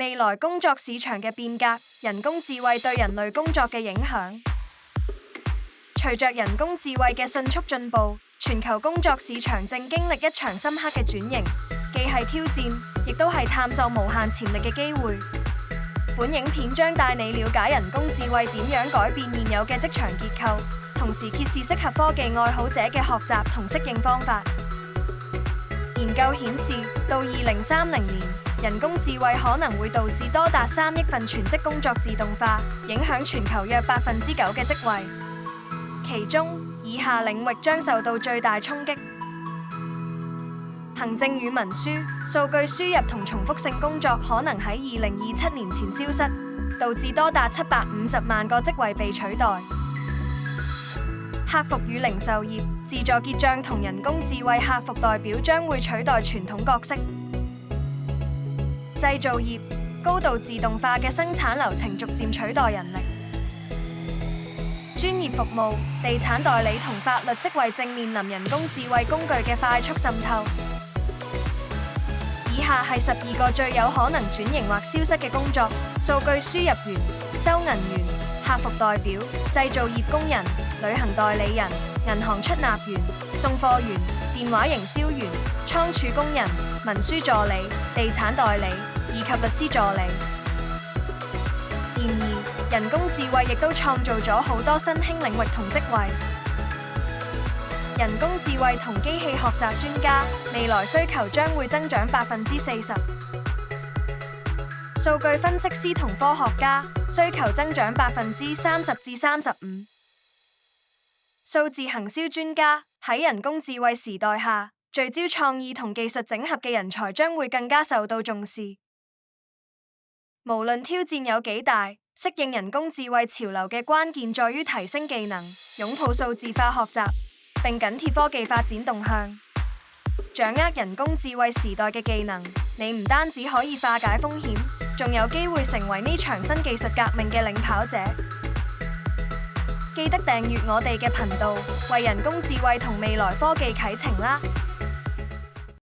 未來工作市場嘅變革，人工智慧對人類工作嘅影響。隨着人工智慧嘅迅速進步，全球工作市場正經歷一場深刻嘅轉型，既係挑戰，亦都係探索無限潛力嘅機會。本影片將帶你了解人工智慧點樣改變現有嘅職場結構，同時揭示適合科技愛好者嘅學習同適應方法。研究顯示，到2030年，人工智慧可能會導致多達3億份全職工作自動化，影響全球約9%嘅職位。其中，以下領域將受到最大衝擊：行政與文書、數據輸入同重複性工作可能喺2027年前消失，導致多達750萬個職位被取代。客服與零售業、自助結帳同人工智慧客服代表將會取代傳統角色。製造業，高度自動化嘅生產流程逐漸取代人力。專業服務、地產代理同法律職位正面臨人工智慧工具嘅快速滲透。以下係12個最有可能轉型或消失嘅工作：數據輸入員、收銀員、客服代表、製造業工人、旅行代理人、銀行出納員、送貨員、電話營銷員、倉儲工人、文書助理、地產代理以及律師助理。然而，人工智慧亦都創造咗好多新興領域同職位。人工智慧同機器學習專家，未來需求將會增長40%。數據分析師同科學家，需求增長30%至35%。數字行銷專家，喺人工智慧時代下，聚焦創意同技術整合嘅人才將會更加受到重視。無論挑戰有幾大，適應人工智慧潮流嘅關鍵在於提升技能，擁抱數字化學習，並緊貼科技發展動向。掌握人工智慧時代嘅技能，你唔單止可以化解風險，仲有機會成為呢場新技術革命嘅領跑者。記得訂閱我哋嘅頻道，為人工智慧同未來科技啟程啦！